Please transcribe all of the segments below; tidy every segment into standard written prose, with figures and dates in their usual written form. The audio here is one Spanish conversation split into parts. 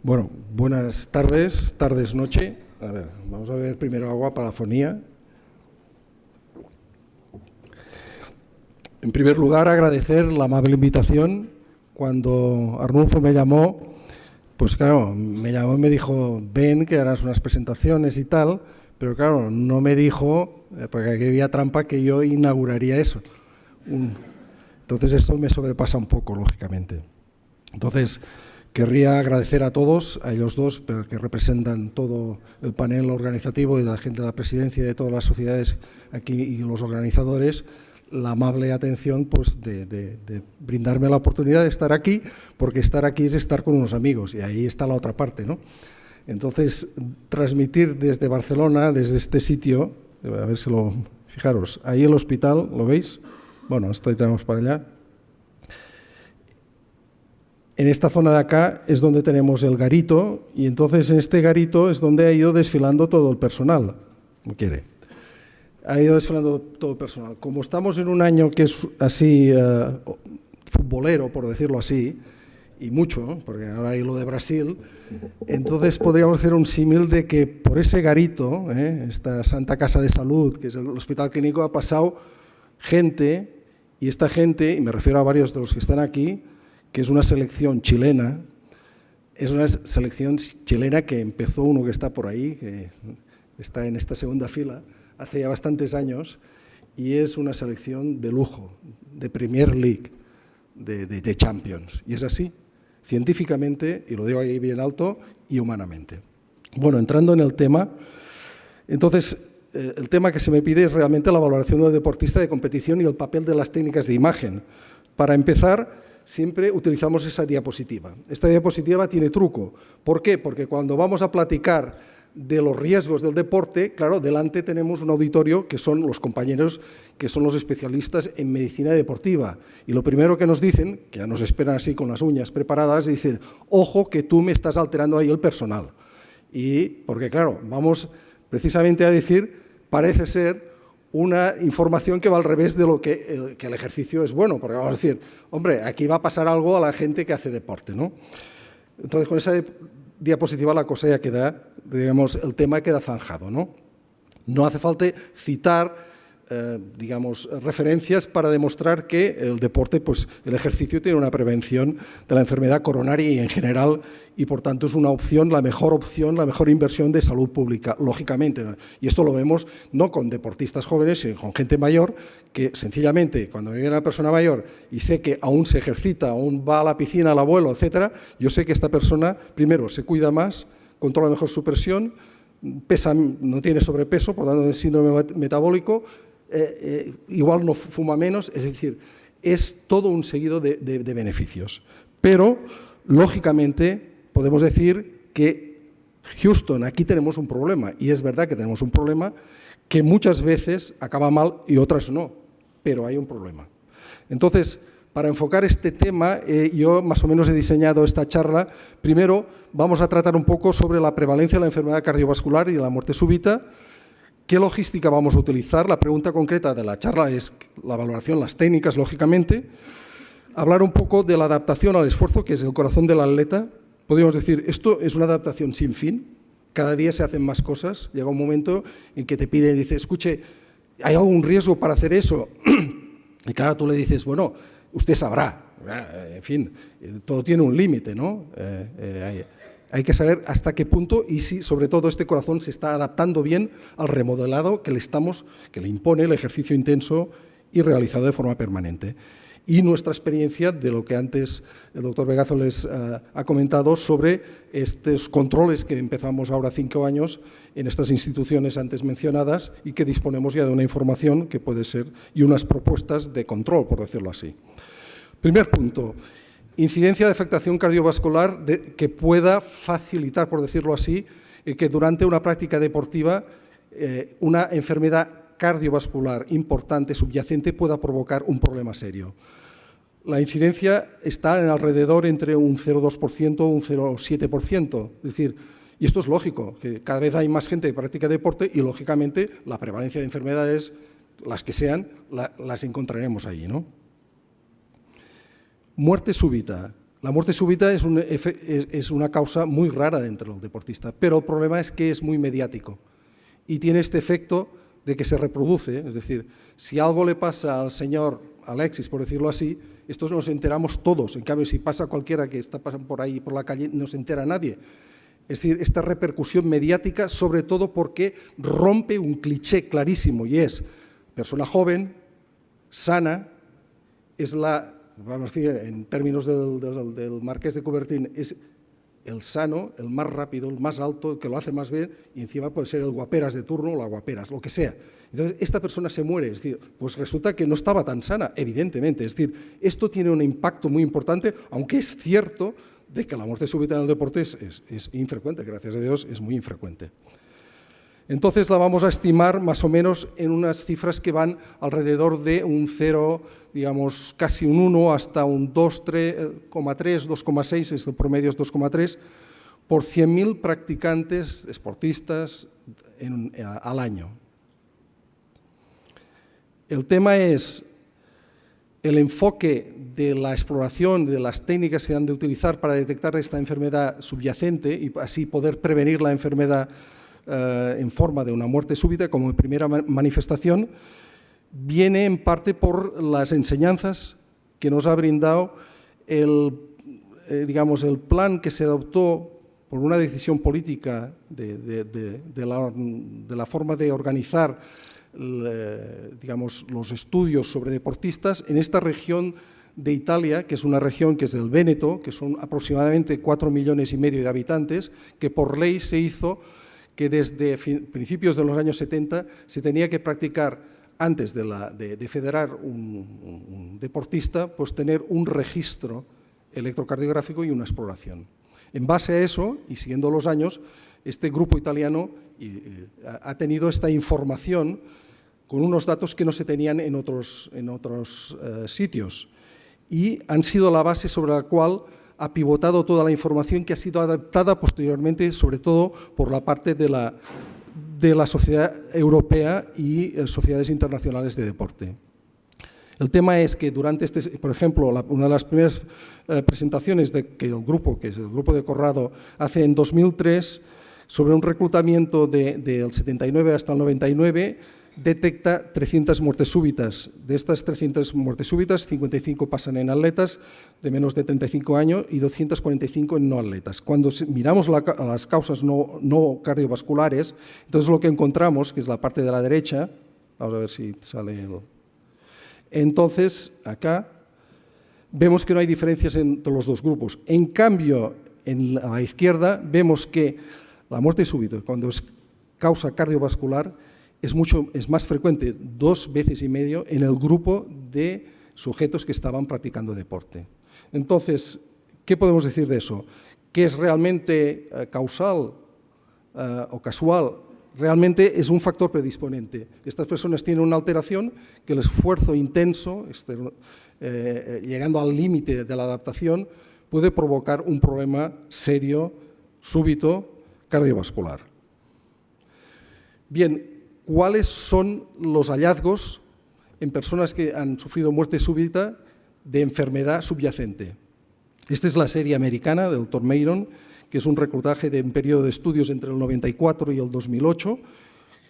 Bueno, buenas tardes, noche. A ver, vamos a ver primero agua para la fonía. En primer lugar, agradecer la amable invitación. Cuando Arnulfo me llamó, pues claro, me llamó y me dijo, ven, que harás unas presentaciones y tal, pero claro, no me dijo, porque aquí había trampa, que yo inauguraría eso. Entonces esto me sobrepasa un poco, lógicamente. Entonces, querría agradecer a todos, a ellos dos, pero que representan todo el panel organizativo y la gente de la presidencia y de todas las sociedades aquí y los organizadores, la amable atención pues, de brindarme la oportunidad de estar aquí, porque estar aquí es estar con unos amigos y ahí está la otra parte, ¿no? Entonces, transmitir desde Barcelona, desde este sitio, a ver si lo... Fijaros, ahí el hospital, ¿lo veis? Bueno, esto ahí tenemos para allá. En esta zona de acá es donde tenemos el garito y entonces en este garito es donde ha ido desfilando todo el personal, como quiere. Ha ido desfilando todo el personal. Como estamos en un año que es así futbolero, por decirlo así, y mucho, porque ahora hay lo de Brasil, entonces podríamos hacer un símil de que por ese garito, esta Santa Casa de Salud, que es el Hospital Clínico, ha pasado gente, y esta gente, y me refiero a varios de los que están aquí, que es una selección chilena, que empezó uno que está por ahí, que está en esta segunda fila, hace ya bastantes años, y es una selección de lujo, de Premier League, de Champions, y es así, científicamente, y lo digo ahí bien alto, y humanamente. Bueno, entrando en el tema, entonces, el tema que se me pide es realmente la valoración del deportista de competición y el papel de las técnicas de imagen. Para empezar, siempre utilizamos esa diapositiva. Esta diapositiva tiene truco. ¿Por qué? Porque cuando vamos a platicar de los riesgos del deporte, claro, delante tenemos un auditorio que son los compañeros, que son los especialistas en medicina deportiva. Y lo primero que nos dicen, que ya nos esperan así con las uñas preparadas, dicen, ojo que tú me estás alterando ahí el personal. Y porque, claro, vamos precisamente a decir, parece ser una información que va al revés de lo que el ejercicio es bueno, porque vamos a decir, hombre, aquí va a pasar algo a la gente que hace deporte, ¿no? Entonces, con esa diapositiva la cosa ya queda, digamos, el tema queda zanjado, ¿no? No hace falta citar, digamos, referencias para demostrar que el deporte, pues el ejercicio tiene una prevención de la enfermedad coronaria y en general, y por tanto es una opción, la mejor inversión de salud pública, lógicamente. Y esto lo vemos no con deportistas jóvenes, sino con gente mayor, que sencillamente cuando viene una persona mayor y sé que aún se ejercita, aún va a la piscina, al abuelo, etcétera, yo sé que esta persona, primero, se cuida más, controla mejor su presión, pesa, no tiene sobrepeso, por lo tanto, el síndrome metabólico, igual no fuma menos, es decir, es todo un seguido de beneficios. Pero, lógicamente, podemos decir que Houston, aquí tenemos un problema, y es verdad que tenemos un problema que muchas veces acaba mal y otras no, pero hay un problema. Entonces, para enfocar este tema, yo más o menos he diseñado esta charla. Primero, vamos a tratar un poco sobre la prevalencia de la enfermedad cardiovascular y de la muerte súbita. ¿Qué logística vamos a utilizar? La pregunta concreta de la charla es la valoración, las técnicas, lógicamente. Hablar un poco de la adaptación al esfuerzo, que es el corazón del atleta. Podríamos decir, esto es una adaptación sin fin. Cada día se hacen más cosas. Llega un momento en que te pide y dice, escuche, ¿hay algún riesgo para hacer eso? Y claro, tú le dices, bueno, usted sabrá. En fin, todo tiene un límite, ¿no? Hay que saber hasta qué punto y si, sobre todo, este corazón se está adaptando bien al remodelado que le impone el ejercicio intenso y realizado de forma permanente. Y nuestra experiencia de lo que antes el doctor Vegazo les ha comentado sobre estos controles que empezamos ahora 5 años en estas instituciones antes mencionadas y que disponemos ya de una información que puede ser y unas propuestas de control, por decirlo así. Primer punto. Incidencia de afectación cardiovascular que pueda facilitar, por decirlo así, que durante una práctica deportiva una enfermedad cardiovascular importante, subyacente, pueda provocar un problema serio. La incidencia está en alrededor entre un 0,2% o un 0,7%. Es decir, y esto es lógico, que cada vez hay más gente que practica deporte y, lógicamente, la prevalencia de enfermedades, las que sean, las encontraremos ahí, ¿no? Muerte súbita. La muerte súbita es una causa muy rara dentro del deportista, pero el problema es que es muy mediático y tiene este efecto de que se reproduce, es decir, si algo le pasa al señor Alexis, por decirlo así, esto nos enteramos todos, en cambio si pasa cualquiera que está pasando por ahí, por la calle, no se entera nadie. Es decir, esta repercusión mediática, sobre todo porque rompe un cliché clarísimo y es persona joven, sana, es la, vamos a decir, en términos del Marqués de Coubertin, es el sano, el más rápido, el más alto, el que lo hace más bien, y encima puede ser el guaperas de turno o la guaperas, lo que sea. Entonces, esta persona se muere, es decir, pues resulta que no estaba tan sana, evidentemente. Es decir, esto tiene un impacto muy importante, aunque es cierto de que la muerte súbita en el deporte es infrecuente, gracias a Dios, es muy infrecuente. Entonces la vamos a estimar más o menos en unas cifras que van alrededor de un 0, digamos casi un 1 hasta un 2,3, 2,6, el promedio es 2,3, por 100.000 practicantes deportistas al año. El tema es el enfoque de la exploración de las técnicas que se han de utilizar para detectar esta enfermedad subyacente y así poder prevenir la enfermedad en forma de una muerte súbita como primera manifestación, viene en parte por las enseñanzas que nos ha brindado digamos, el plan que se adoptó por una decisión política de la forma de organizar digamos, los estudios sobre deportistas en esta región de Italia, que es una región que es del Véneto, que son aproximadamente 4,5 millones de habitantes, que por ley se hizo que desde principios de los años 70 se tenía que practicar, antes de federar un deportista, pues tener un registro electrocardiográfico y una exploración. En base a eso, y siguiendo los años, este grupo italiano ha tenido esta información con unos datos que no se tenían en otros sitios y han sido la base sobre la cual ha pivotado toda la información que ha sido adaptada posteriormente, sobre todo por la parte de la sociedad europea y sociedades internacionales de deporte. El tema es que durante por ejemplo, una de las primeras presentaciones que el grupo de Corrado hace en 2003 sobre un reclutamiento del 79 hasta el 99, detecta 300 muertes súbitas. De estas 300 muertes súbitas, 55 pasan en atletas de menos de 35 años y 245 en no atletas. Cuando miramos las causas no cardiovasculares, entonces lo que encontramos, que es la parte de la derecha, vamos a ver si sale entonces, acá, vemos que no hay diferencias entre los dos grupos. En cambio, a la izquierda, vemos que la muerte súbita, cuando es causa cardiovascular, es más frecuente, 2,5 veces en el grupo de sujetos que estaban practicando deporte. Entonces, ¿qué podemos decir de eso? ¿Qué es realmente causal o casual? Realmente es un factor predisponente. Estas personas tienen una alteración que el esfuerzo intenso, llegando al límite de la adaptación, puede provocar un problema serio, súbito, cardiovascular. Bien, ¿cuáles son los hallazgos en personas que han sufrido muerte súbita de enfermedad subyacente? Esta es la serie americana del Dr. Mayron, que es un reclutaje de un periodo de estudios entre el 94 y el 2008,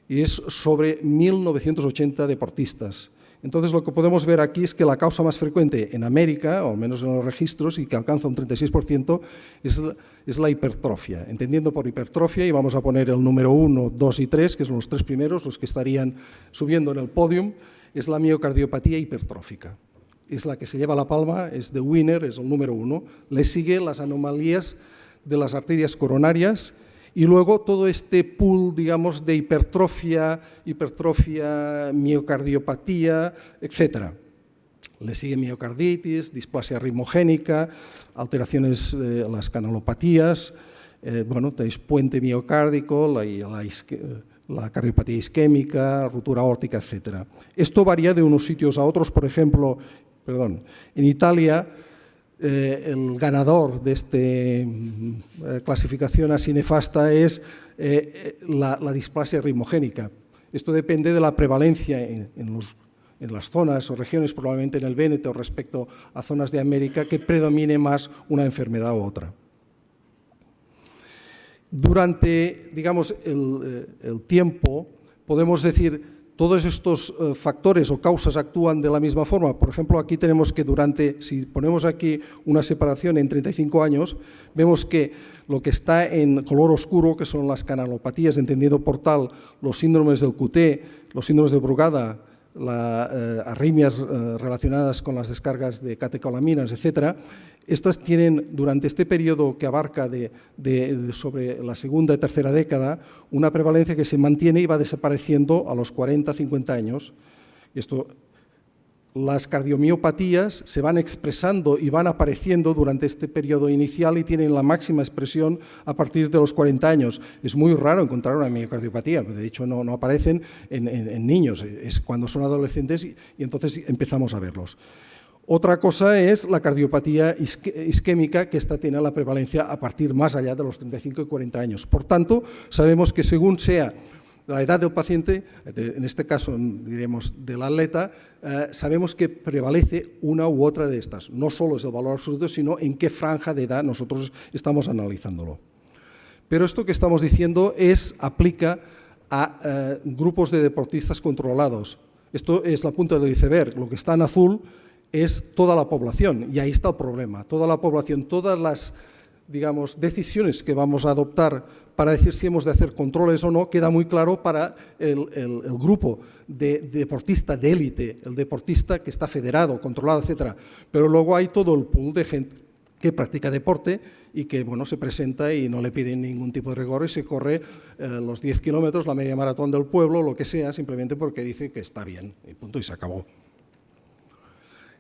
y es sobre 1.980 deportistas. Entonces, lo que podemos ver aquí es que la causa más frecuente en América, o al menos en los registros, y que alcanza un 36%, es la hipertrofia. Entendiendo por hipertrofia, y vamos a poner el número 1, 2 y 3, que son los 3 primeros, los que estarían subiendo en el podium, es la miocardiopatía hipertrófica. Es la que se lleva la palma, es the winner, es el número 1. Le sigue las anomalías de las arterias coronarias y luego todo este pool, digamos, de hipertrofia, miocardiopatía, etc. Le sigue miocarditis, displasia ritmogénica, alteraciones de las canalopatías, bueno, tenéis puente miocárdico, la cardiopatía isquémica, ruptura aórtica, etc. Esto varía de unos sitios a otros, por ejemplo, en Italia, el ganador de esta clasificación así nefasta es la displasia ritmogénica. Esto depende de la prevalencia en en las zonas o regiones, probablemente en el Véneto respecto a zonas de América, que predomine más una enfermedad u otra. Durante, digamos, el tiempo, podemos decir, todos estos factores o causas actúan de la misma forma. Por ejemplo, aquí tenemos que si ponemos aquí una separación en 35 años, vemos que lo que está en color oscuro, que son las canalopatías, entendido por tal, los síndromes del QT, los síndromes de Brugada, las arritmias relacionadas con las descargas de catecolaminas, etcétera. Estas tienen, durante este periodo que abarca sobre la segunda y tercera década, una prevalencia que se mantiene y va desapareciendo a los 40, 50 años. Las cardiomiopatías se van expresando y van apareciendo durante este periodo inicial y tienen la máxima expresión a partir de los 40 años. Es muy raro encontrar una miocardiopatía, de hecho no aparecen en niños, es cuando son adolescentes y entonces empezamos a verlos. Otra cosa es la cardiopatía isquémica, que esta tiene la prevalencia a partir más allá de los 35 y 40 años. Por tanto, sabemos que según sea la edad del paciente, en este caso diremos del atleta, sabemos que prevalece una u otra de estas. No solo es el valor absoluto, sino en qué franja de edad nosotros estamos analizándolo. Pero esto que estamos diciendo aplica a grupos de deportistas controlados. Esto es la punta del iceberg. Lo que está en azul es toda la población, y ahí está el problema. Toda la población, todas las, digamos, decisiones que vamos a adoptar para decir si hemos de hacer controles o no, queda muy claro para el grupo de deportista de élite, el deportista que está federado, controlado, etcétera. Pero luego hay todo el pool de gente que practica deporte y que, bueno, se presenta y no le piden ningún tipo de rigor y se corre los 10 kilómetros, la media maratón del pueblo, lo que sea, simplemente porque dice que está bien, y punto, y se acabó.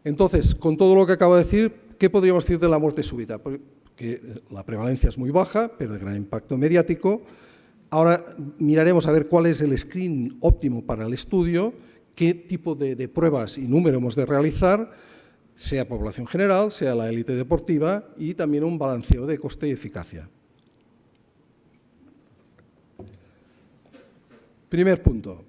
Entonces, con todo lo que acabo de decir, ¿qué podríamos decir de la muerte súbita? Que la prevalencia es muy baja, pero de gran impacto mediático. Ahora miraremos a ver cuál es el screening óptimo para el estudio, qué tipo de pruebas y número hemos de realizar, sea población general, sea la élite deportiva, y también un balanceo de coste y eficacia. Primer punto.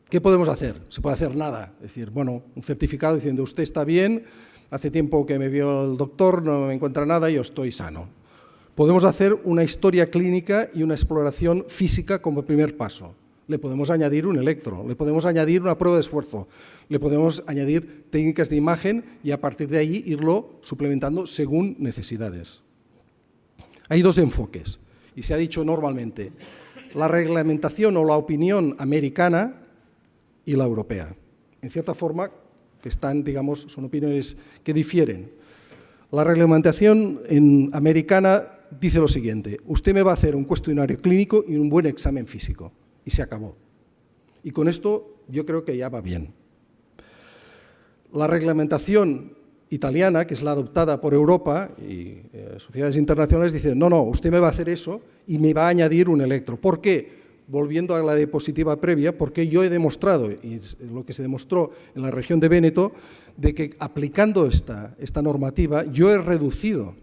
¿Qué podemos hacer? Se puede hacer nada. Es decir, bueno, un certificado diciendo usted está bien, hace tiempo que me vio el doctor, no me encuentra nada y yo estoy sano. Podemos hacer una historia clínica y una exploración física como primer paso. Le podemos añadir un electro, le podemos añadir una prueba de esfuerzo, le podemos añadir técnicas de imagen y a partir de ahí irlo suplementando según necesidades. Hay dos enfoques y se ha dicho normalmente la reglamentación o la opinión americana y la europea. En cierta forma, que están, digamos, son opiniones que difieren. La reglamentación americana dice lo siguiente: usted me va a hacer un cuestionario clínico y un buen examen físico, y se acabó. Y con esto yo creo que ya va bien. La reglamentación italiana, que es la adoptada por Europa y sociedades internacionales, dicen, no, usted me va a hacer eso y me va a añadir un electro. ¿Por qué? Volviendo a la diapositiva previa, porque yo he demostrado, y es lo que se demostró en la región de Véneto, de que aplicando esta normativa, yo he reducido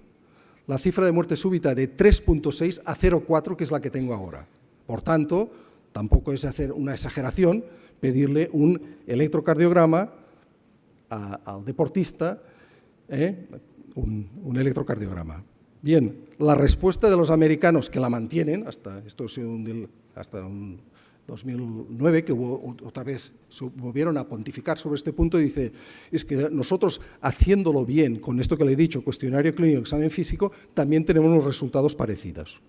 la cifra de muerte súbita de 3.6 a 0,4, que es la que tengo ahora. Por tanto, tampoco es hacer una exageración pedirle un electrocardiograma al deportista, un electrocardiograma. Bien, la respuesta de los americanos, que la mantienen, hasta 2009, que otra vez volvieron a pontificar sobre este punto, y dice, es que nosotros haciéndolo bien, con esto que le he dicho, cuestionario clínico, examen físico, también tenemos unos resultados parecidos.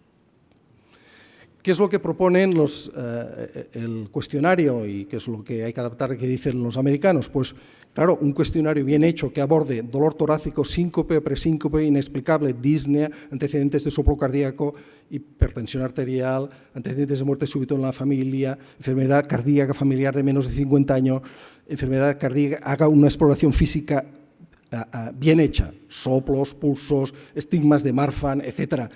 ¿Qué es lo que proponen el cuestionario y qué es lo que hay que adaptar que dicen los americanos? Pues, claro, un cuestionario bien hecho que aborde dolor torácico, síncope, presíncope, inexplicable, disnea, antecedentes de soplo cardíaco, hipertensión arterial, antecedentes de muerte súbita en la familia, enfermedad cardíaca familiar de menos de 50 años, enfermedad cardíaca, haga una exploración física bien hecha, soplos, pulsos, estigmas de Marfan, etcétera.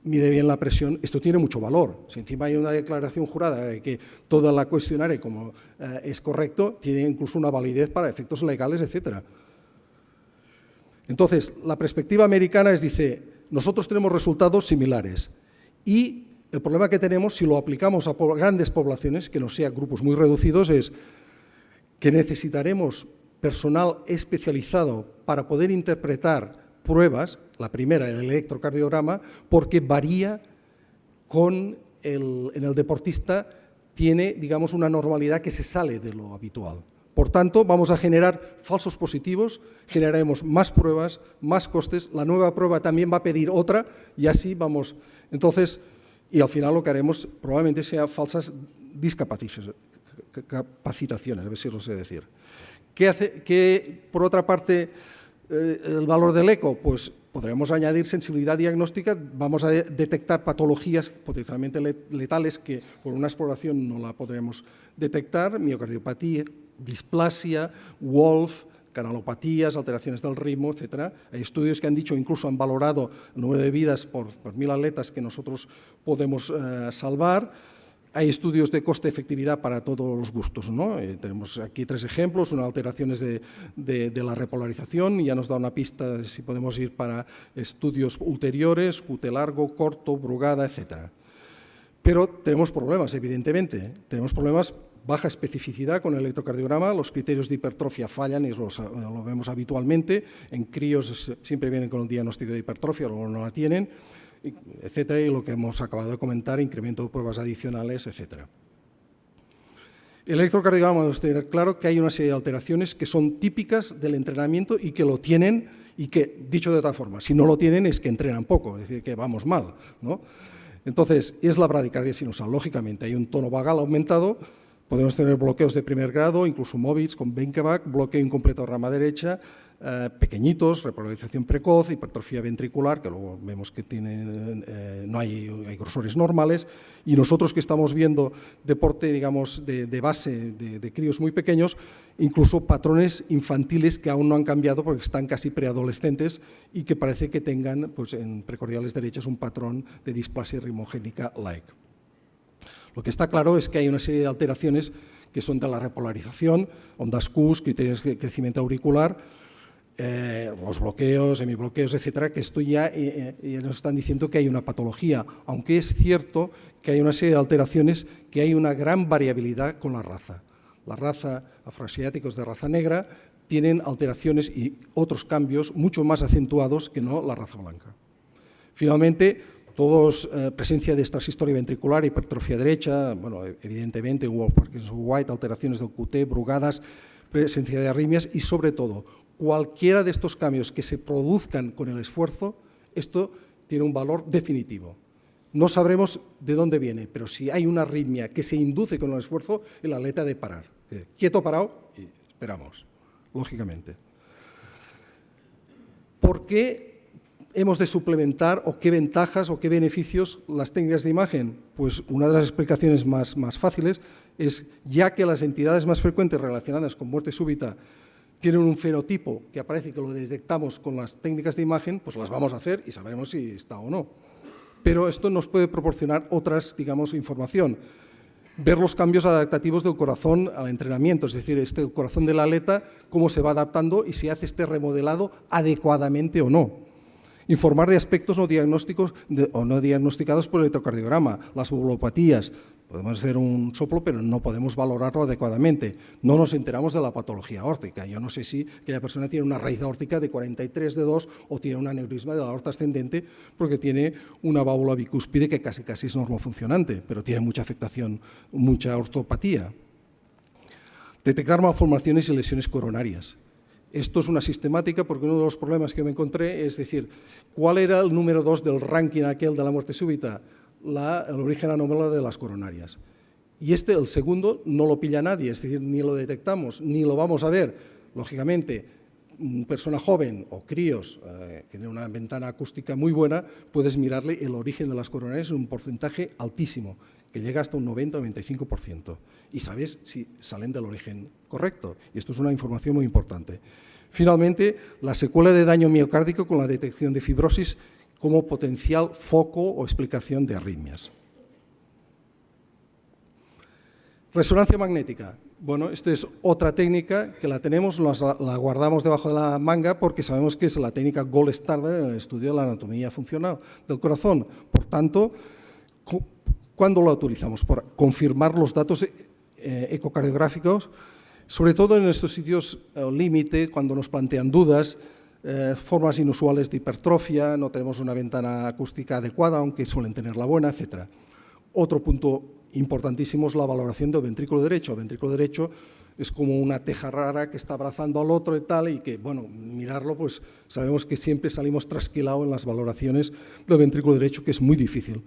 Mide bien la presión, esto tiene mucho valor. Si encima hay una declaración jurada de que toda la cuestionaria, como es correcto, tiene incluso una validez para efectos legales, etc. Entonces, la perspectiva americana dice, nosotros tenemos resultados similares y el problema que tenemos, si lo aplicamos a grandes poblaciones, que no sean grupos muy reducidos, es que necesitaremos personal especializado para poder interpretar pruebas, la primera, el electrocardiograma, porque varía en el deportista, tiene, digamos, una normalidad que se sale de lo habitual. Por tanto, vamos a generar falsos positivos, generaremos más pruebas, más costes, la nueva prueba también va a pedir otra y así vamos. Entonces, y al final lo que haremos probablemente sea falsas discapacitaciones, a ver si lo sé decir. Por otra parte, el valor del eco? Pues podremos añadir sensibilidad diagnóstica, vamos a detectar patologías potencialmente letales que por una exploración no la podremos detectar, miocardiopatía, displasia, Wolf, canalopatías, alteraciones del ritmo, etc. Hay estudios que han dicho, incluso han valorado el número de vidas por 1.000 atletas que nosotros podemos salvar. Hay estudios de coste-efectividad para todos los gustos, ¿no? Tenemos aquí 3 ejemplos, una alteraciones de la repolarización, ya nos da una pista si podemos ir para estudios ulteriores, QT largo, corto, Brugada, etc. Pero tenemos problemas, evidentemente, tenemos problemas, baja especificidad con el electrocardiograma, los criterios de hipertrofia fallan y lo vemos habitualmente, en críos siempre vienen con el diagnóstico de hipertrofia, luego no la tienen, etcétera, y lo que hemos acabado de comentar, incremento de pruebas adicionales, etcétera. El electrocardiograma debemos tener claro que hay una serie de alteraciones que son típicas del entrenamiento y que lo tienen, y que, dicho de otra forma, si no lo tienen es que entrenan poco, es decir, que vamos mal, ¿no? Entonces, es la bradicardia sinusal. Lógicamente, hay un tono vagal aumentado, podemos tener bloqueos de primer grado, incluso móviles con Benkeback, bloqueo incompleto de rama derecha, pequeñitos, repolarización precoz, hipertrofia ventricular, que luego vemos que no hay grosores normales, y nosotros que estamos viendo deporte, digamos, de base de críos muy pequeños, incluso patrones infantiles que aún no han cambiado porque están casi preadolescentes y que parece que tengan, pues en precordiales derechas, un patrón de displasia rimogénica like. Lo que está claro es que hay una serie de alteraciones que son de la repolarización, ondas Q, criterios de crecimiento auricular, los bloqueos, semibloqueos, etcétera, que esto ya nos están diciendo que hay una patología, aunque es cierto que hay una serie de alteraciones que hay una gran variabilidad con la raza. La raza afroasiáticos de raza negra tienen alteraciones y otros cambios mucho más acentuados que no la raza blanca. Finalmente, presencia de extrasistolia ventricular, hipertrofia derecha, bueno, evidentemente, Wolf, Parkinson, White, alteraciones del QT, Brugadas, presencia de arritmias y, sobre todo, cualquiera de estos cambios que se produzcan con el esfuerzo, esto tiene un valor definitivo. No sabremos de dónde viene, pero si hay una arritmia que se induce con el esfuerzo, el atleta ha de parar. Quieto, parado y esperamos, lógicamente. ¿Por qué hemos de suplementar o qué ventajas o qué beneficios las técnicas de imagen? Pues una de las explicaciones más fáciles es, ya que las entidades más frecuentes relacionadas con muerte súbita tienen un fenotipo que aparece que lo detectamos con las técnicas de imagen, pues las vamos a hacer y sabremos si está o no. Pero esto nos puede proporcionar otras, digamos, información. Ver los cambios adaptativos del corazón al entrenamiento, es decir, el corazón del atleta, cómo se va adaptando y si hace este remodelado adecuadamente o no. Informar de aspectos no diagnósticos o no diagnosticados por el electrocardiograma, las valvulopatías. Podemos hacer un soplo, pero no podemos valorarlo adecuadamente. No nos enteramos de la patología aórtica. Yo no sé si aquella persona tiene una raíz aórtica de 43 de 2 o tiene un aneurisma de la aorta ascendente porque tiene una válvula bicúspide que casi es normofuncionante, pero tiene mucha afectación, mucha ortopatía. Detectar malformaciones y lesiones coronarias. Esto es una sistemática porque uno de los problemas que me encontré es decir, ¿cuál era el número 2 del ranking aquel de la muerte súbita? El origen anómalo de las coronarias. Y el segundo, no lo pilla nadie, es decir, ni lo detectamos, ni lo vamos a ver. Lógicamente, persona joven o críos que tienen una ventana acústica muy buena, puedes mirarle el origen de las coronarias en un porcentaje altísimo, que llega hasta un 90 o 95%. Y sabes si salen del origen correcto. Y esto es una información muy importante. Finalmente, la secuela de daño miocárdico con la detección de fibrosis como potencial foco o explicación de arritmias. Resonancia magnética. Bueno, esta es otra técnica que la tenemos, la guardamos debajo de la manga porque sabemos que es la técnica gold standard en el estudio de la anatomía funcional del corazón. Por tanto, ¿cuándo la utilizamos? Para confirmar los datos ecocardiográficos Sobre todo en estos sitios límite, cuando nos plantean dudas, formas inusuales de hipertrofia, no tenemos una ventana acústica adecuada, aunque suelen tenerla buena, etc. Otro punto importantísimo es la valoración del ventrículo derecho. El ventrículo derecho es como una teja rara que está abrazando al otro y tal, y que, bueno, mirarlo, pues sabemos que siempre salimos trasquilados en las valoraciones del ventrículo derecho, que es muy difícil.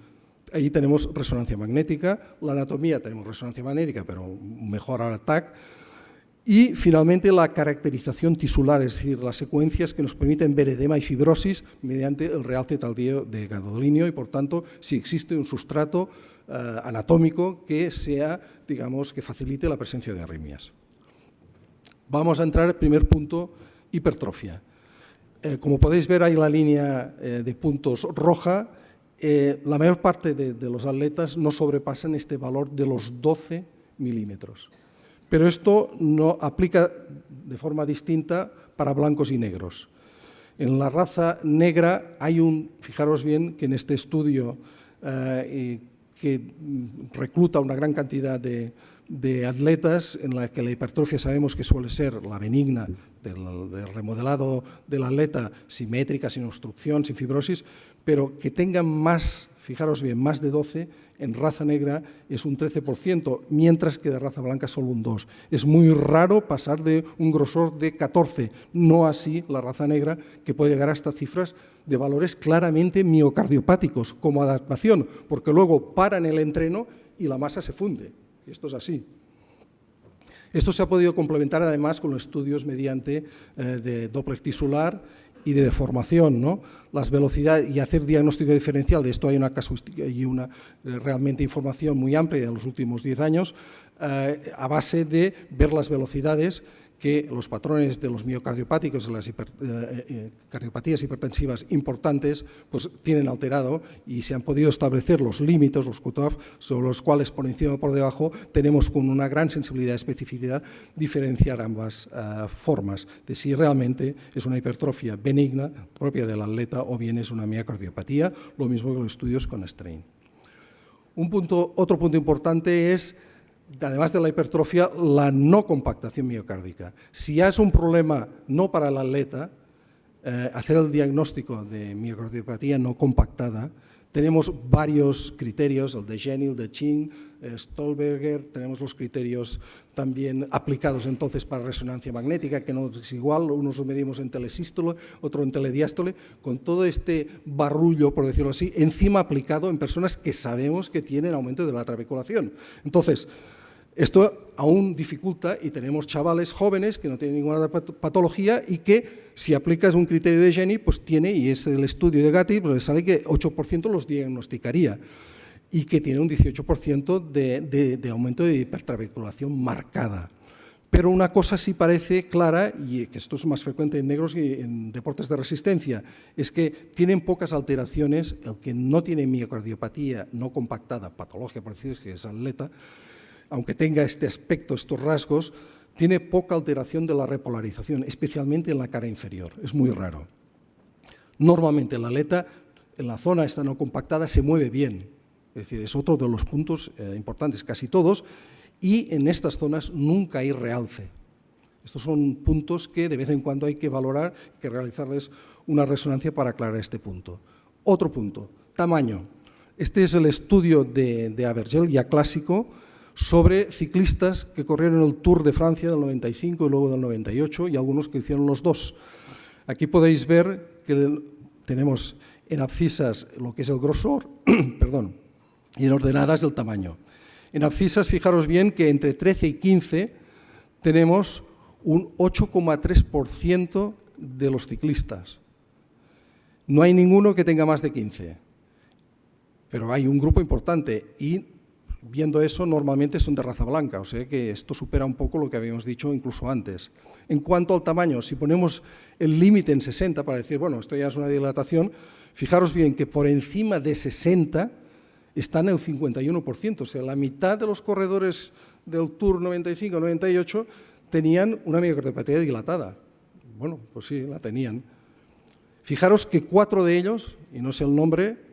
Ahí tenemos resonancia magnética, la anatomía tenemos resonancia magnética, pero mejor al TAC. Y finalmente la caracterización tisular, es decir, las secuencias que nos permiten ver edema y fibrosis mediante el realce tardío de gadolinio y, por tanto, si existe un sustrato anatómico que sea, digamos, que facilite la presencia de arritmias. Vamos a entrar, primer punto, hipertrofia. Como podéis ver, hay la línea de puntos roja. La mayor parte de los atletas no sobrepasan este valor de los 12 milímetros. Pero esto no aplica de forma distinta para blancos y negros. En la raza negra hay fijaros bien que en este estudio que recluta una gran cantidad de atletas, en la que la hipertrofia sabemos que suele ser la benigna del remodelado del atleta, simétrica, sin obstrucción, sin fibrosis, pero que tengan más, fijaros bien, más de 12, en raza negra es un 13%, mientras que de raza blanca solo un 2%. Es muy raro pasar de un grosor de 14, no así la raza negra, que puede llegar hasta cifras de valores claramente miocardiopáticos como adaptación, porque luego paran el entreno y la masa se funde. Y esto es así. Esto se ha podido complementar además con los estudios mediante de Doppler tisular y de deformación, ¿no? Las velocidades y hacer diagnóstico diferencial. De esto hay una casuística y una realmente información muy amplia de los últimos 10 años a base de ver las velocidades que los patrones de los miocardiopáticos, de las cardiopatías hipertensivas importantes, pues tienen alterado, y se han podido establecer los límites, los cutoff, sobre los cuales por encima o por debajo tenemos con una gran sensibilidad y especificidad diferenciar ambas formas de si realmente es una hipertrofia benigna propia del atleta o bien es una miocardiopatía, lo mismo que los estudios con strain. Otro punto importante es, además de la hipertrofia, la no compactación miocárdica. Si ya es un problema no para el atleta, hacer el diagnóstico de miocardiopatía no compactada, tenemos varios criterios, el de Jenny, el de Ching, Stolberger, tenemos los criterios también aplicados entonces para resonancia magnética, que no es igual, unos lo medimos en telesístole, otro en telediástole, con todo este barullo, por decirlo así, encima aplicado en personas que sabemos que tienen aumento de la trabeculación. Entonces, esto aún dificulta, y tenemos chavales jóvenes que no tienen ninguna patología y que, si aplicas un criterio de Jenny, pues tiene, y es el estudio de Gatti, pues sale que 8% los diagnosticaría y que tiene un 18% de aumento de hipertrabeculación marcada. Pero una cosa sí parece clara, y que esto es más frecuente en negros y en deportes de resistencia, es que tienen pocas alteraciones. El que no tiene miocardiopatía no compactada, patología, por decir que es atleta, aunque tenga este aspecto, estos rasgos, tiene poca alteración de la repolarización, especialmente en la cara inferior. Es muy raro. Normalmente el atleta, en la zona esta no compactada, se mueve bien. Es decir, es otro de los puntos importantes, casi todos, y en estas zonas nunca hay realce. Estos son puntos que de vez en cuando hay que valorar, que realizarles una resonancia para aclarar este punto. Otro punto, tamaño. Este es el estudio de Abergel, ya clásico, sobre ciclistas que corrieron el Tour de Francia del 95 y luego del 98, y algunos que hicieron los dos. Aquí podéis ver que tenemos en abscisas lo que es el grosor, perdón, y en ordenadas el tamaño. En abscisas, fijaros bien que entre 13 y 15 tenemos un 8,3% de los ciclistas. No hay ninguno que tenga más de 15, pero hay un grupo importante, y viendo eso, normalmente son de raza blanca, o sea que esto supera un poco lo que habíamos dicho incluso antes. En cuanto al tamaño, si ponemos el límite en 60 para decir, bueno, esto ya es una dilatación, fijaros bien que por encima de 60 están el 51%, o sea, la mitad de los corredores del Tour 95-98 tenían una miocardiopatía dilatada. Bueno, pues sí, la tenían. Fijaros que 4 de ellos, y no sé el nombre,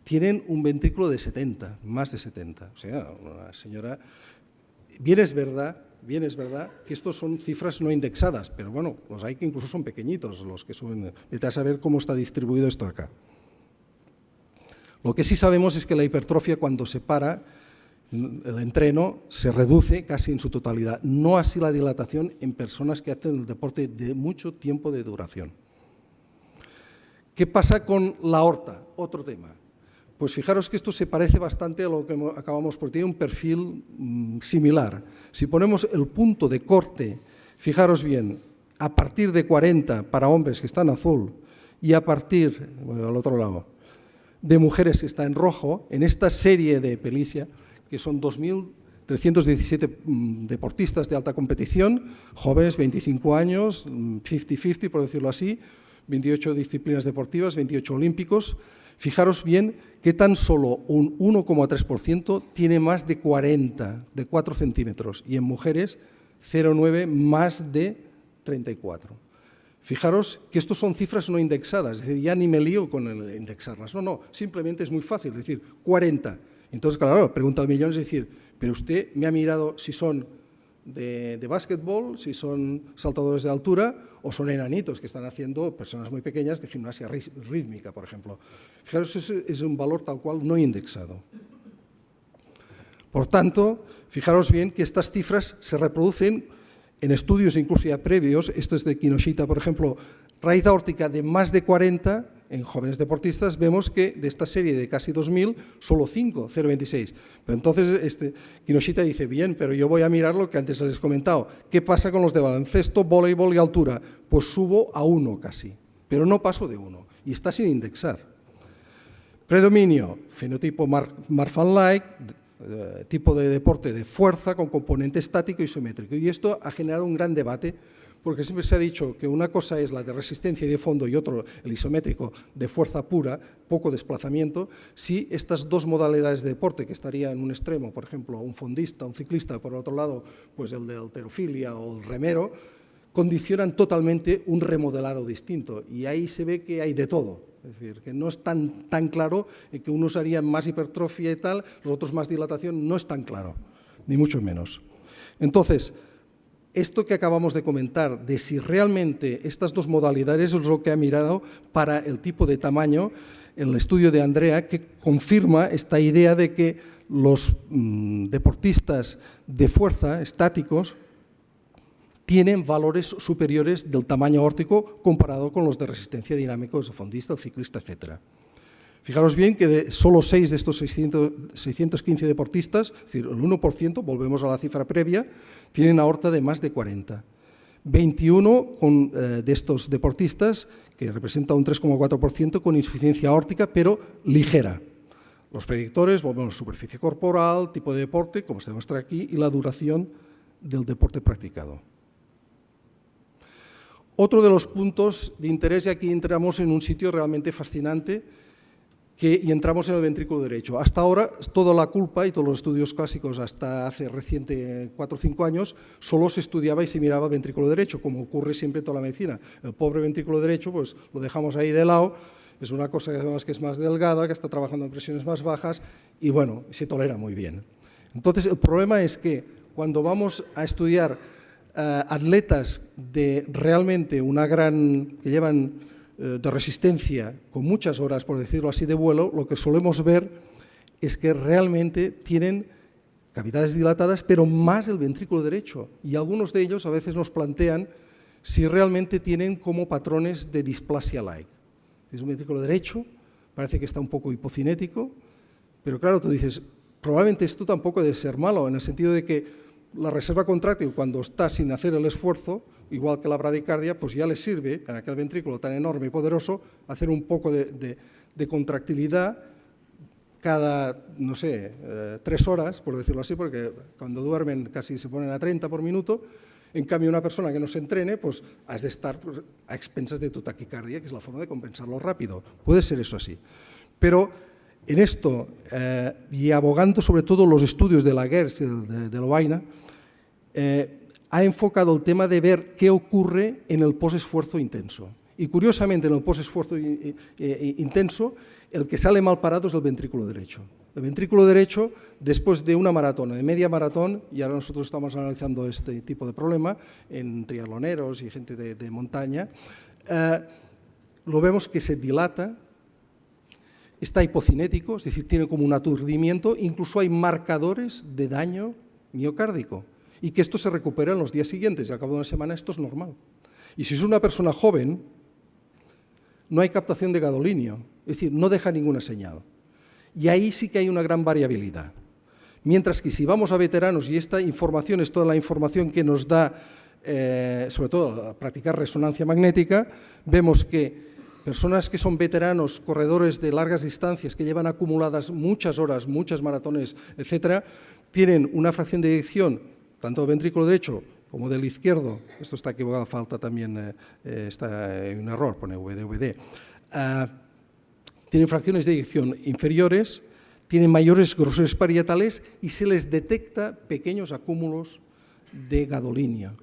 tienen un ventrículo de 70, más de 70. O sea, una señora, bien es verdad bien es verdad que estos son cifras no indexadas, pero bueno, los hay que incluso son pequeñitos, los que suben. Vete a saber cómo está distribuido esto acá. Lo que sí sabemos es que la hipertrofia, cuando se para el entreno, se reduce casi en su totalidad. No así la dilatación en personas que hacen el deporte de mucho tiempo de duración. ¿Qué pasa con la aorta? Otro tema. Pues fijaros que esto se parece bastante a lo que acabamos por tener un perfil similar. Si ponemos el punto de corte, fijaros bien, a partir de 40 para hombres que está en azul y a partir, bueno, al otro lado, de mujeres que está en rojo, en esta serie de Pelicia, que son 2.317 deportistas de alta competición, jóvenes, 25 años, 50-50 por decirlo así, 28 disciplinas deportivas, 28 olímpicos. Fijaros bien que tan solo un 1,3% tiene más de 40, de 4 centímetros, y en mujeres 0,9 más de 34. Fijaros que estos son cifras no indexadas, es decir, ya ni me lío con el indexarlas. No, simplemente es muy fácil, es decir, 40. Entonces, claro, pregunta al millón, es decir, pero usted me ha mirado si son de básquetbol, si son saltadores de altura o son enanitos que están haciendo personas muy pequeñas de gimnasia rítmica, por ejemplo. Fijaros, es un valor tal cual no indexado. Por tanto, fijaros bien que estas cifras se reproducen en estudios incluso ya previos. Esto es de Kinoshita, por ejemplo, raíz aórtica de más de 40 en jóvenes deportistas. Vemos que de esta serie de casi 2.000, solo 5, 0,26. Pero entonces Kinoshita dice, bien, pero yo voy a mirar lo que antes les he comentado. ¿Qué pasa con los de baloncesto, voleibol y altura? Pues subo a 1 casi, pero no paso de 1 y está sin indexar. Predominio, fenotipo Marfan-like, tipo de deporte de fuerza con componente estático y isométrico. Y esto ha generado un gran debate, porque siempre se ha dicho que una cosa es la de resistencia y de fondo y otro, el isométrico, de fuerza pura, poco desplazamiento. Si estas dos modalidades de deporte, que estaría en un extremo, por ejemplo, un fondista, un ciclista, por el otro lado, pues el de halterofilia o el remero, condicionan totalmente un remodelado distinto. Y ahí se ve que hay de todo. Es decir, que no es tan claro que unos harían más hipertrofia y tal, los otros más dilatación, no es tan claro, ni mucho menos. Entonces, esto que acabamos de comentar, de si realmente estas dos modalidades es lo que ha mirado para el tipo de tamaño, el estudio de Andrea, que confirma esta idea de que los deportistas de fuerza, estáticos, tienen valores superiores del tamaño aórtico comparado con los de resistencia dinámica, el fondista, el ciclista, etc. Fijaros bien que de solo 6 de estos 615 deportistas, es decir, el 1%, volvemos a la cifra previa, tienen aorta de más de 40. 21 de estos deportistas, que representa un 3,4%, con insuficiencia aórtica, pero ligera. Los predictores, volvemos a superficie corporal, tipo de deporte, como se demuestra aquí, y la duración del deporte practicado. Otro de los puntos de interés, y aquí entramos en un sitio realmente fascinante, y entramos en el ventrículo derecho. Hasta ahora, toda la culpa y todos los estudios clásicos, hasta hace reciente 4 o 5 años, solo se estudiaba y se miraba el ventrículo derecho, como ocurre siempre en toda la medicina. El pobre ventrículo derecho, pues lo dejamos ahí de lado, es una cosa que además que es más delgada, que está trabajando en presiones más bajas y bueno, se tolera muy bien. Entonces, el problema es que cuando vamos a estudiar atletas de realmente una gran, que llevan de resistencia con muchas horas, por decirlo así, de vuelo, lo que solemos ver es que realmente tienen cavidades dilatadas, pero más el ventrículo derecho. Y algunos de ellos a veces nos plantean si realmente tienen como patrones de displasia-like. Es un ventrículo derecho, parece que está un poco hipocinético, pero claro, tú dices, probablemente esto tampoco debe ser malo, en el sentido de que la reserva contráctil, cuando está sin hacer el esfuerzo, igual que la bradicardia, pues ya le sirve, en aquel ventrículo tan enorme y poderoso, hacer un poco de contractilidad cada, no sé, 3 horas, por decirlo así, porque cuando duermen casi se ponen a 30 por minuto. En cambio, una persona que no se entrene, pues has de estar a expensas de tu taquicardia, que es la forma de compensarlo rápido. Puede ser eso así. Pero en esto, y abogando sobre todo los estudios de la Gertz y de Lovaina, ha enfocado el tema de ver qué ocurre en el posesfuerzo intenso. Y curiosamente, en el posesfuerzo intenso, el que sale mal parado es el ventrículo derecho. El ventrículo derecho, después de una maratón, de media maratón, y ahora nosotros estamos analizando este tipo de problema en triatloneros y gente de montaña, lo vemos que se dilata, está hipocinético, es decir, tiene como un aturdimiento, incluso hay marcadores de daño miocárdico, y que esto se recupera en los días siguientes, y al cabo de una semana esto es normal. Y si es una persona joven, no hay captación de gadolinio, es decir, no deja ninguna señal. Y ahí sí que hay una gran variabilidad. Mientras que si vamos a veteranos, y esta información es toda la información que nos da, sobre todo, a practicar resonancia magnética, vemos que personas que son veteranos, corredores de largas distancias, que llevan acumuladas muchas horas, muchas maratones, etcétera, tienen una fracción de eyección, tanto del ventrículo derecho como del izquierdo, esto está equivocado, falta también, está un error, pone VD, tienen fracciones de eyección inferiores, tienen mayores grosores parietales y se les detecta pequeños acúmulos de gadolinio.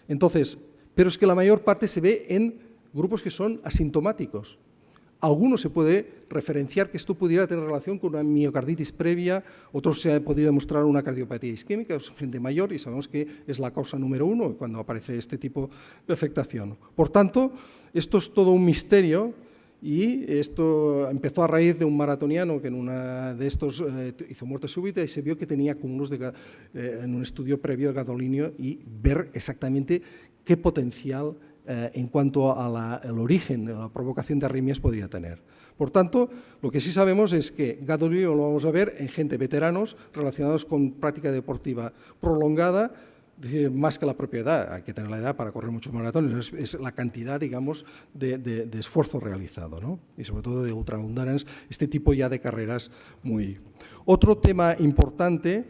Entonces, pero es que la mayor parte se ve en grupos que son asintomáticos. Algunos se puede referenciar que esto pudiera tener relación con una miocarditis previa, otros se ha podido demostrar una cardiopatía isquémica, es gente mayor y sabemos que es la causa número 1 cuando aparece este tipo de afectación. Por tanto, esto es todo un misterio y esto empezó a raíz de un maratoniano que en una de estos hizo muerte súbita y se vio que tenía acúmulos en un estudio previo de gadolinio y ver exactamente qué potencial en cuanto al origen, la provocación de arritmias podía tener. Por tanto, lo que sí sabemos es que gadolinio lo vamos a ver en gente veteranos relacionados con práctica deportiva prolongada, más que la propia edad, hay que tener la edad para correr muchos maratones, es la cantidad, digamos, de esfuerzo realizado, ¿no? Y sobre todo de ultra endurance, este tipo ya de carreras muy... Otro tema importante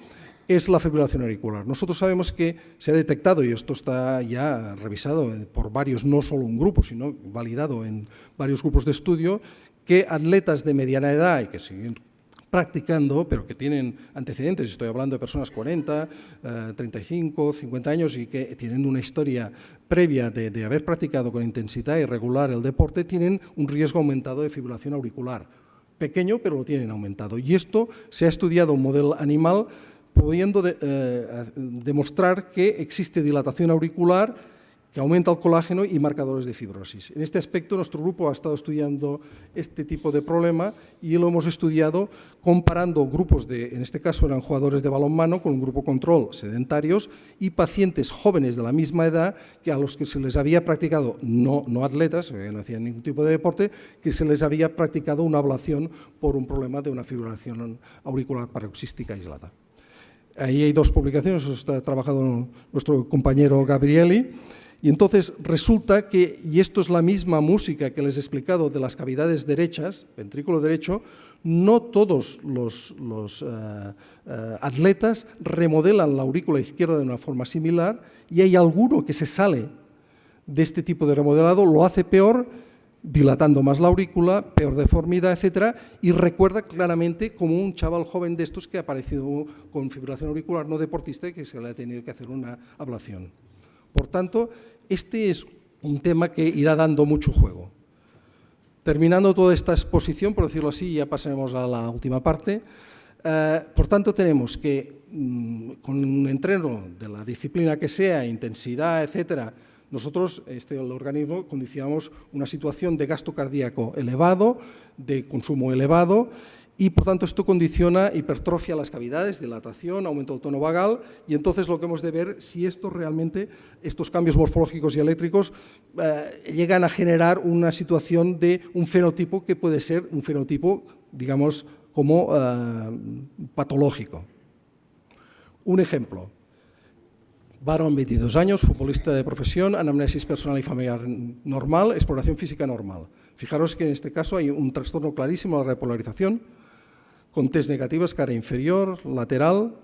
es la fibrilación auricular. Nosotros sabemos que se ha detectado, y esto está ya revisado por varios, no solo un grupo, sino validado en varios grupos de estudio, que atletas de mediana edad y que siguen practicando, pero que tienen antecedentes, estoy hablando de personas 40, 35, 50 años y que tienen una historia previa de haber practicado con intensidad irregular el deporte, tienen un riesgo aumentado de fibrilación auricular. Pequeño, pero lo tienen aumentado. Y esto se ha estudiado en modelo animal, pudiendo demostrar que existe dilatación auricular, que aumenta el colágeno y marcadores de fibrosis. En este aspecto, nuestro grupo ha estado estudiando este tipo de problema y lo hemos estudiado comparando grupos en este caso eran jugadores de balonmano con un grupo control sedentarios y pacientes jóvenes de la misma edad que a los que se les había practicado, no atletas, no hacían ningún tipo de deporte, que se les había practicado una ablación por un problema de una fibrilación auricular paroxística aislada. Ahí hay dos publicaciones, está trabajado nuestro compañero Gabrieli, y entonces resulta que, y esto es la misma música que les he explicado de las cavidades derechas, ventrículo derecho, no todos los atletas remodelan la aurícula izquierda de una forma similar y hay alguno que se sale de este tipo de remodelado, lo hace peor, dilatando más la aurícula, peor deformidad, etcétera, y recuerda claramente como un chaval joven de estos que ha aparecido con fibrilación auricular no deportista y que se le ha tenido que hacer una ablación. Por tanto, este es un tema que irá dando mucho juego. Terminando toda esta exposición, por decirlo así, ya pasaremos a la última parte. Por tanto, tenemos que, con un entreno de la disciplina que sea, intensidad, etcétera, nosotros, el organismo, condicionamos una situación de gasto cardíaco elevado, de consumo elevado, y por tanto esto condiciona hipertrofia a las cavidades, dilatación, aumento del tono vagal, y entonces lo que hemos de ver si esto realmente, estos cambios morfológicos y eléctricos llegan a generar una situación de un fenotipo que puede ser un fenotipo, digamos, como patológico. Un ejemplo. Varón, 22 años, futbolista de profesión, anamnesis personal y familiar normal, exploración física normal. Fijaros que en este caso hay un trastorno clarísimo de la repolarización, con test negativas, cara inferior, lateral,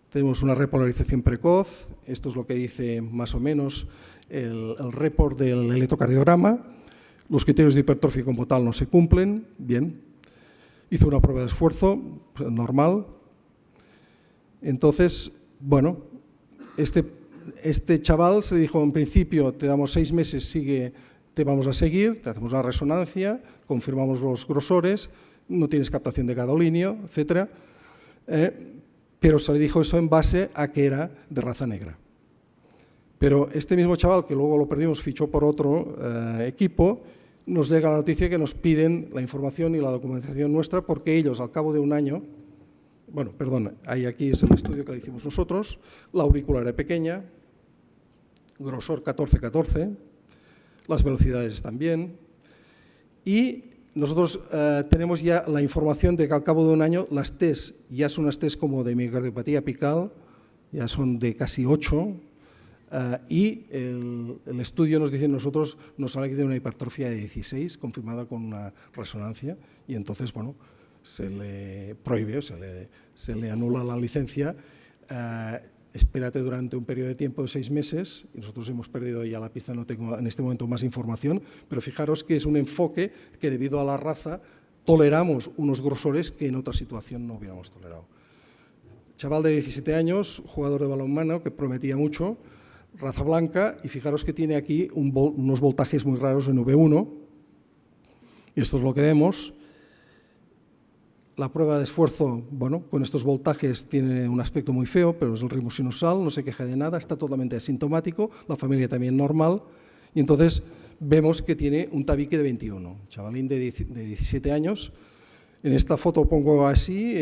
tenemos una repolarización precoz, esto es lo que dice más o menos el report del electrocardiograma, los criterios de hipertrofia como tal no se cumplen, bien, hizo una prueba de esfuerzo, normal, entonces, bueno, este chaval se dijo en principio te damos 6 meses, te vamos a seguir, te hacemos una resonancia, confirmamos los grosores, no tienes captación de gadolinio, etc. Pero se le dijo eso en base a que era de raza negra. Pero este mismo chaval, que luego lo perdimos, fichó por otro equipo, nos llega la noticia que nos piden la información y la documentación nuestra porque ellos, al cabo de un año, bueno, perdón, aquí es el estudio que le hicimos nosotros, la aurícula era pequeña, grosor 14-14, las velocidades están bien, y nosotros tenemos ya la información de que al cabo de un año las test ya son unas test como de miocardiopatía apical, ya son de casi 8, y el estudio nos dice a nosotros, nos sale de una hipertrofia de 16, confirmada con una resonancia, y entonces, bueno, se le prohíbe, se le anula la licencia, espérate durante un periodo de tiempo de 6 meses, y nosotros hemos perdido ya la pista, no tengo en este momento más información, pero fijaros que es un enfoque que debido a la raza toleramos unos grosores que en otra situación no hubiéramos tolerado. Chaval de 17 años, jugador de balonmano, que prometía mucho, raza blanca, y fijaros que tiene aquí unos voltajes muy raros en V1, y esto es lo que vemos. La prueba de esfuerzo, bueno, con estos voltajes tiene un aspecto muy feo, pero es el ritmo sinusal, no se queja de nada, está totalmente asintomático, la familia también normal, y entonces vemos que tiene un tabique de 21, chavalín de 17 años. En esta foto pongo así,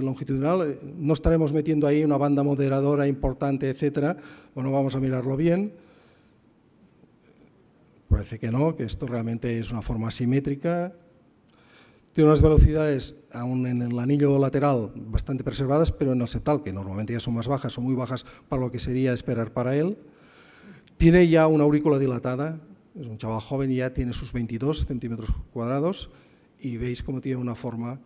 longitudinal, no estaremos metiendo ahí una banda moderadora importante, etcétera. Bueno, vamos a mirarlo bien. Parece que no, que esto realmente es una forma asimétrica. Tiene unas velocidades, aún en el anillo lateral, bastante preservadas, pero en el septal, que normalmente ya son más bajas o muy bajas para lo que sería esperar para él. Tiene ya una aurícula dilatada, es un chaval joven y ya tiene sus 22 centímetros cuadrados, y veis cómo tiene una forma,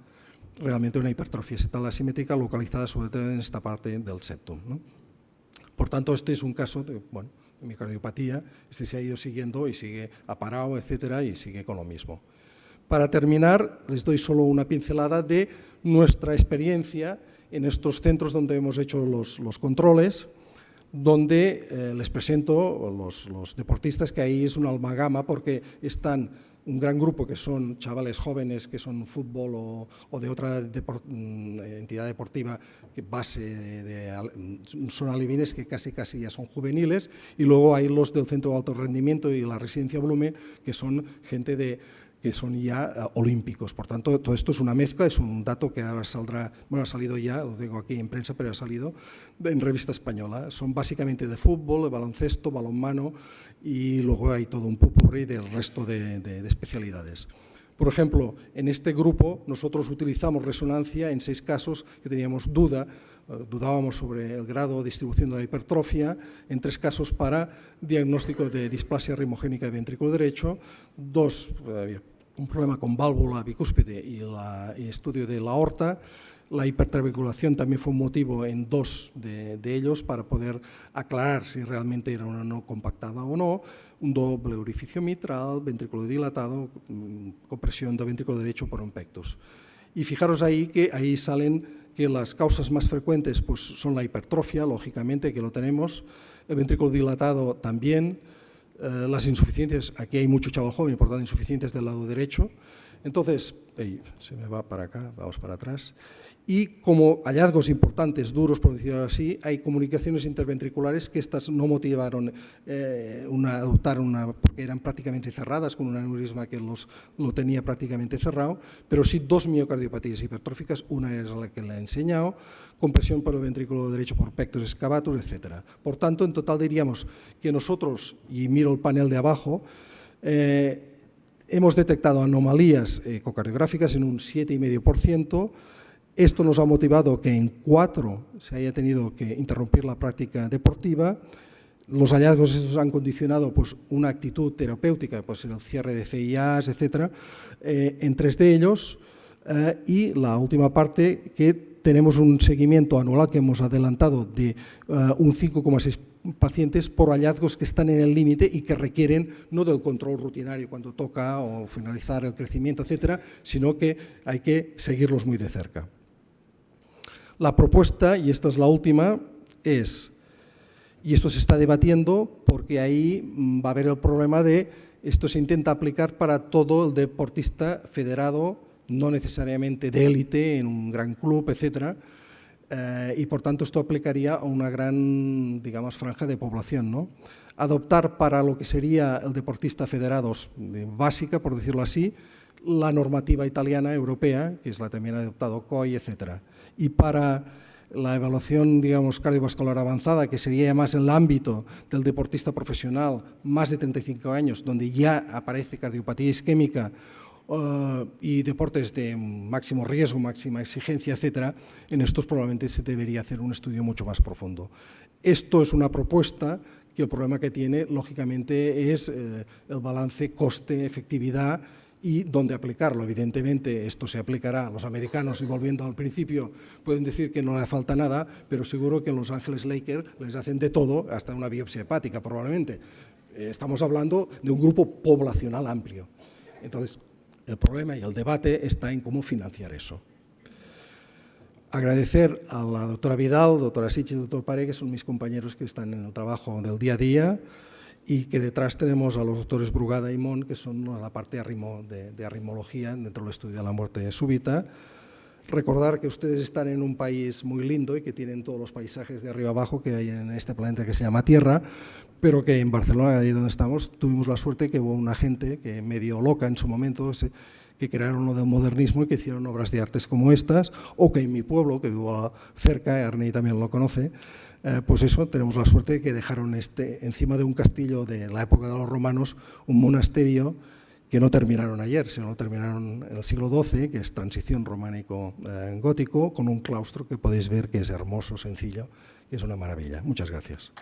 realmente una hipertrofia septal asimétrica localizada sobre todo en esta parte del septum, ¿no? Por tanto, este es un caso de, bueno, de miocardiopatía, este se ha ido siguiendo y sigue aparado, etcétera, y sigue con lo mismo. Para terminar, les doy solo una pincelada de nuestra experiencia en estos centros donde hemos hecho los controles, donde les presento los deportistas, que ahí es una amalgama porque están un gran grupo que son chavales jóvenes que son fútbol o de otra entidad deportiva que son alevines que casi ya son juveniles, y luego hay los del centro de alto rendimiento y la residencia Blume, que son gente que son ya olímpicos. Por tanto, todo esto es una mezcla, es un dato que ahora saldrá, bueno, ha salido ya, lo digo aquí en prensa, pero ha salido en revista española. Son básicamente de fútbol, de baloncesto, balonmano, y luego hay todo un popurrí del resto de especialidades. Por ejemplo, en este grupo nosotros utilizamos resonancia en 6 casos que teníamos dudábamos sobre el grado de distribución de la hipertrofia, en 3 casos para diagnóstico de displasia ritmogénica de ventrículo derecho, 2, un problema con válvula bicúspide y estudio de la aorta. La hipertrabeculación también fue un motivo en 2 de ellos para poder aclarar si realmente era una no compactada o no, un doble orificio mitral, ventrículo dilatado, compresión del ventrículo derecho por un pectus. Y fijaros ahí que ahí salen que las causas más frecuentes pues, son la hipertrofia, lógicamente, que lo tenemos, el ventrículo dilatado también, las insuficiencias, aquí hay mucho chaval joven, por tanto insuficiencias del lado derecho. Entonces, se me va para acá, vamos para atrás. Y como hallazgos importantes, duros por decirlo así, hay comunicaciones interventriculares que estas no motivaron adoptar porque eran prácticamente cerradas, con un aneurisma que lo tenía prácticamente cerrado, pero sí 2 miocardiopatías hipertróficas, una es la que le he enseñado, compresión por el ventrículo derecho por pectus excavatus, etc. Por tanto, en total diríamos que nosotros, y miro el panel de abajo, hemos detectado anomalías ecocardiográficas en un 7,5%. Esto nos ha motivado que en 4 se haya tenido que interrumpir la práctica deportiva. Los hallazgos esos han condicionado pues, una actitud terapéutica, pues, el cierre de CIAs, etc., en 3 de ellos. Y la última parte, que tenemos un seguimiento anual que hemos adelantado de un 5,6 pacientes por hallazgos que están en el límite y que requieren no del control rutinario cuando toca o finalizar el crecimiento, etcétera, sino que hay que seguirlos muy de cerca. La propuesta, y esta es la última, es Y esto se está debatiendo porque ahí va a haber el problema de esto se intenta aplicar para todo el deportista federado, no necesariamente de élite, en un gran club, etcétera, y por tanto esto aplicaría a una gran, digamos, franja de población, ¿no? Adoptar para lo que sería el deportista federado básica, por decirlo así, la normativa italiana, europea, que es la también ha adoptado COI, etcétera. Y para la evaluación, digamos, cardiovascular avanzada, que sería más en el ámbito del deportista profesional, más de 35 años, donde ya aparece cardiopatía isquémica y deportes de máximo riesgo, máxima exigencia, etcétera, en estos probablemente se debería hacer un estudio mucho más profundo. Esto es una propuesta que el problema que tiene, lógicamente, es el balance coste-efectividad y dónde aplicarlo. Evidentemente, esto se aplicará a los americanos y volviendo al principio, pueden decir que no le falta nada, pero seguro que en Los Ángeles Lakers les hacen de todo, hasta una biopsia hepática probablemente. Estamos hablando de un grupo poblacional amplio. Entonces, el problema y el debate está en cómo financiar eso. Agradecer a la doctora Vidal, doctora Sitch y doctor Pare, que son mis compañeros que están en el trabajo del día a día, y que detrás tenemos a los doctores Brugada y Mon, que son la parte de arritmología dentro del estudio de la muerte súbita. Recordar que ustedes están en un país muy lindo y que tienen todos los paisajes de arriba abajo que hay en este planeta que se llama Tierra, pero que en Barcelona, ahí donde estamos, tuvimos la suerte que hubo una gente que medio loca en su momento, que crearon lo del modernismo y que hicieron obras de artes como estas, o que en mi pueblo, que vivo cerca, Arnei también lo conoce, pues eso, tenemos la suerte de que dejaron encima de un castillo de la época de los romanos, un monasterio que no terminaron ayer, sino lo terminaron en el siglo XII, que es transición románico-gótico, con un claustro que podéis ver que es hermoso, sencillo, y es una maravilla. Muchas gracias.